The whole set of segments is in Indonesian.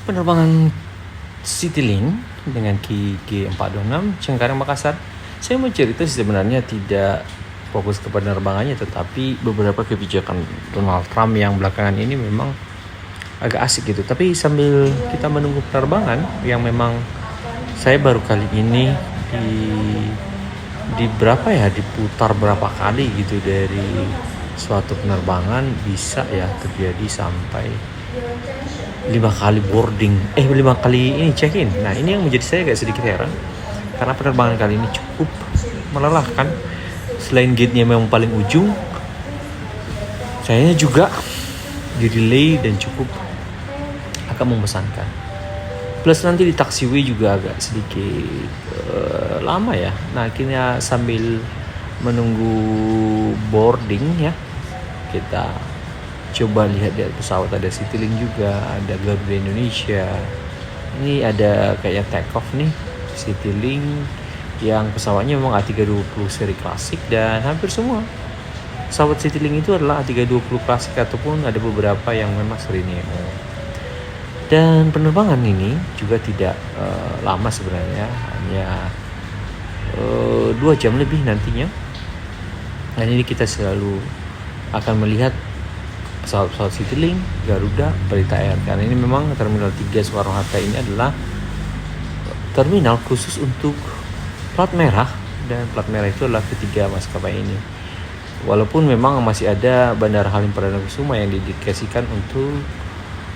Penerbangan Citylink dengan KG426 Cengkareng Makassar. Saya mau cerita sebenarnya tidak fokus kepada penerbangannya, tetapi beberapa kebijakan Donald Trump yang belakangan ini memang agak asik gitu. Tapi sambil kita menunggu penerbangan yang memang saya baru kali ini di berapa ya, diputar berapa kali gitu dari suatu penerbangan bisa ya terjadi sampai 5 kali boarding, 5 kali ini check in. Nah, ini yang menjadi saya agak sedikit heran karena penerbangan kali ini cukup melelahkan. Selain gate-nya memang paling ujung, saya juga di delay dan cukup agak membosankan. Plus nanti di taxiway juga agak sedikit lama ya. Nah, akhirnya sambil menunggu boarding ya, kita coba lihat di pesawat. Ada Citylink juga, ada Garuda Indonesia. Ini ada kayak take off nih, Citylink yang pesawatnya memang A320 seri klasik, dan hampir semua pesawat Citylink itu adalah A320 klasik ataupun ada beberapa yang memang seri Neo. Dan penerbangan ini juga tidak lama sebenarnya, hanya 2 jam lebih nantinya. Dan ini kita selalu akan melihat pesawat-pesawat Citylink, Garuda, Pelita Air. Karena ini memang Terminal 3 Soekarno-Hatta ini adalah terminal khusus untuk plat merah, dan plat merah itu adalah ketiga maskapai ini. Walaupun memang masih ada Bandara Halim Perdana Kusuma yang didedikasikan untuk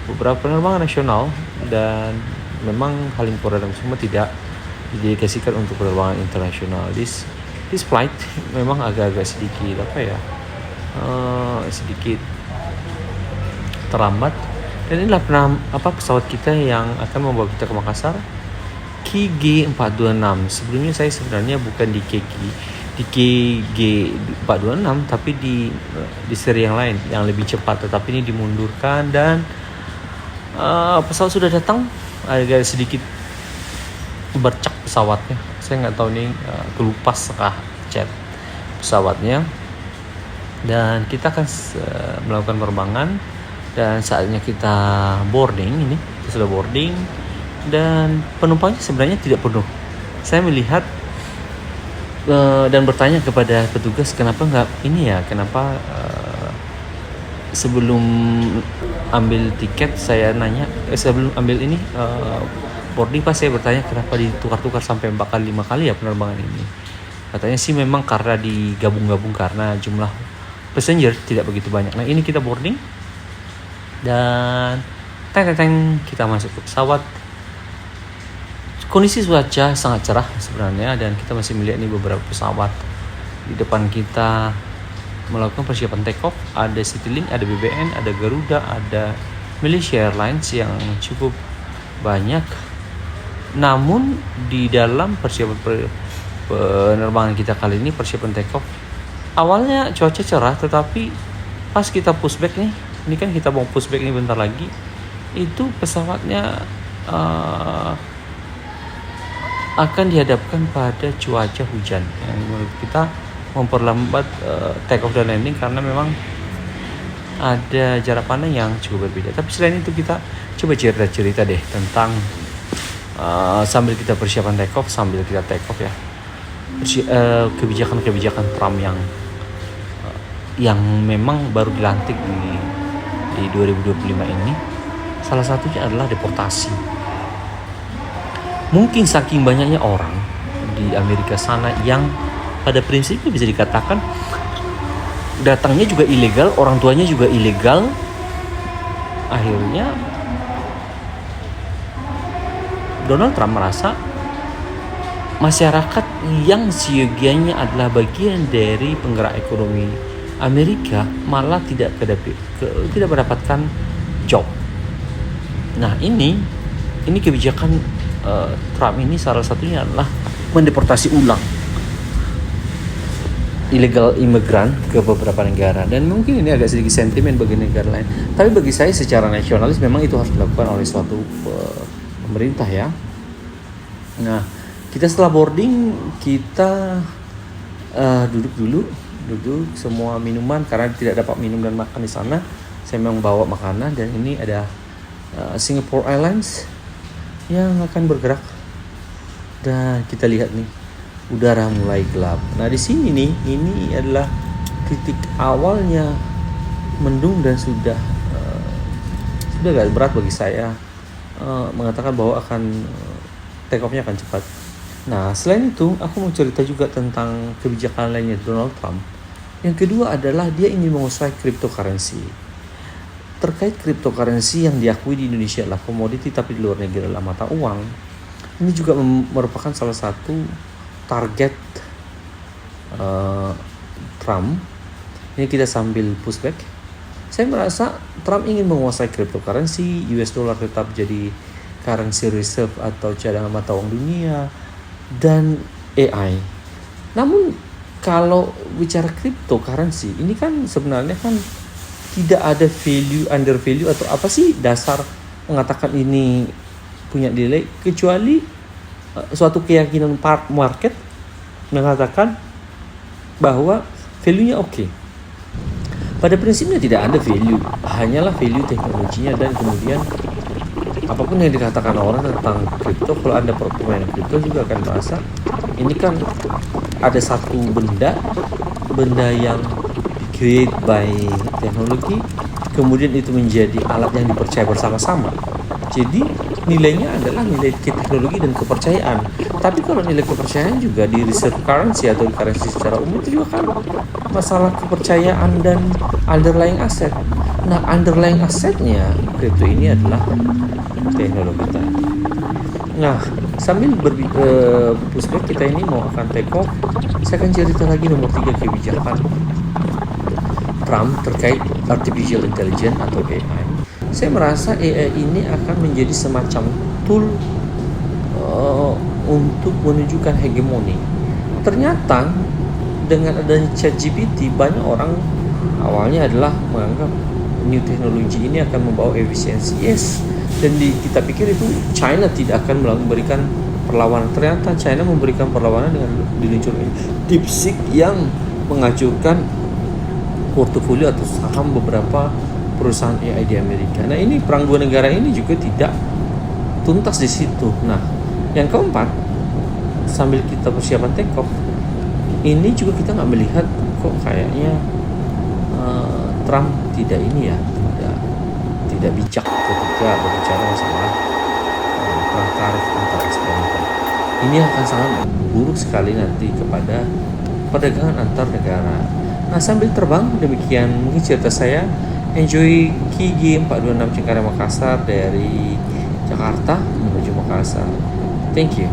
beberapa penerbangan nasional, dan memang Halim Perdana Kusuma tidak didedikasikan untuk penerbangan internasional. This flight memang agak-agak sedikit sedikit terlambat, dan inilah pesawat kita yang akan membawa kita ke Makassar, KG426. Sebelumnya saya sebenarnya bukan di KG426, tapi di seri yang lain yang lebih cepat, tetapi ini dimundurkan dan pesawat sudah datang. Agak sedikit bercak pesawatnya, saya nggak tahu nih kelupas kah cat pesawatnya. Dan kita akan melakukan penerbangan, dan saatnya kita boarding. Ini kita sudah boarding dan penumpangnya sebenarnya tidak penuh. Saya melihat dan bertanya kepada petugas kenapa sebelum ambil tiket saya nanya, sebelum ambil boarding pas saya bertanya kenapa ditukar-tukar sampai 4 kali 5 kali ya penerbangan ini. Katanya sih memang karena digabung-gabung karena jumlah passenger tidak begitu banyak. Nah, ini kita boarding dan kita masuk ke pesawat. Kondisi cuaca sangat cerah sebenarnya, dan kita masih melihat nih beberapa pesawat di depan kita melakukan persiapan take off. Ada Citylink, ada BBN, ada Garuda, ada Malaysia Airlines yang cukup banyak. Namun di dalam persiapan penerbangan kita kali ini, persiapan take off, awalnya cuaca cerah, tetapi pas kita pushback nih, ini kan kita mau pushback nih bentar lagi, itu pesawatnya akan dihadapkan pada cuaca hujan yang menurut kita memperlambat take off dan landing, karena memang ada jarak pandang yang cukup berbeda. Tapi selain itu kita coba cerita deh tentang sambil kita persiapan take off, sambil kita take off ya, kebijakan Trump yang memang baru dilantik di 2025 ini. Salah satunya adalah deportasi. Mungkin saking banyaknya orang di Amerika sana yang pada prinsipnya bisa dikatakan datangnya juga ilegal, orang tuanya juga ilegal, akhirnya Donald Trump merasa masyarakat yang siogianya adalah bagian dari penggerak ekonomi Amerika malah tidak mendapatkan job. Nah, ini kebijakan Trump ini salah satunya adalah mendeportasi ulang illegal imigran ke beberapa negara, dan mungkin ini agak sedikit sentimen bagi negara lain. Tapi bagi saya secara nasionalis memang itu harus dilakukan oleh suatu pemerintah ya. Nah, kita setelah boarding kita duduk semua minuman, karena tidak dapat minum dan makan di sana. Saya memang bawa makanan, dan ini ada Singapore Airlines yang akan bergerak. Dan kita lihat nih, udara mulai gelap. Nah di sini nih, ini adalah titik awalnya mendung dan sudah agak berat bagi saya mengatakan bahwa akan take off-nya akan cepat. Nah selain itu aku mau cerita juga tentang kebijakan lainnya Donald Trump. Yang kedua adalah dia ingin menguasai cryptocurrency. Terkait cryptocurrency yang diakui di Indonesia adalah komoditi tapi di luar negeri adalah mata uang. Ini juga merupakan salah satu target Trump. Ini kita sambil pushback. Saya merasa Trump ingin menguasai cryptocurrency, US dollar tetap jadi currency reserve atau cadangan mata uang dunia, dan AI. Namun kalau bicara cryptocurrency, ini kan sebenarnya kan tidak ada value, under value atau apa sih dasar mengatakan ini punya nilai, kecuali suatu keyakinan market mengatakan bahwa value-nya oke. Pada prinsipnya tidak ada value, hanyalah value teknologinya. Dan kemudian apapun yang dikatakan orang tentang kripto, kalau Anda pemain kripto juga akan merasa ini kan ada satu benda yang create by teknologi, kemudian itu menjadi alat yang dipercaya bersama-sama. Jadi nilainya adalah nilai teknologi dan kepercayaan. Tapi kalau nilai kepercayaan juga di reserve currency atau di currency secara umum itu juga kan masalah kepercayaan dan underlying asset. Nah underlying asetnya kripto ini adalah teknologi tadi. Nah sambil pushback kita ini mau akan take off, saya akan cerita lagi nomor 3 kebijakan Trump terkait artificial intelligence atau AI. Saya merasa AI ini akan menjadi semacam tool untuk menunjukkan hegemoni. Ternyata dengan adanya ChatGPT, banyak orang awalnya adalah menganggap new teknologi ini akan membawa efisiensi. Yes, dan kita pikir itu China tidak akan memberikan perlawanan. Ternyata China memberikan perlawanan dengan diluncurkan DeepSeek yang menghancurkan portofolio atau saham beberapa perusahaan AI di Amerika. Nah ini perang dua negara ini juga tidak tuntas di situ. Nah yang keempat, sambil kita persiapan take off, ini juga kita nggak melihat kok kayaknya Trump tidak tidak bijak ketika berbicara masalah perang tarif antar eksportir. Ini akan sangat buruk sekali nanti kepada perdagangan antar negara. Nah sambil terbang, demikian mungkin cerita saya. Enjoy KG 426 Cengkareng Makassar dari Jakarta menuju Makassar. Thank you.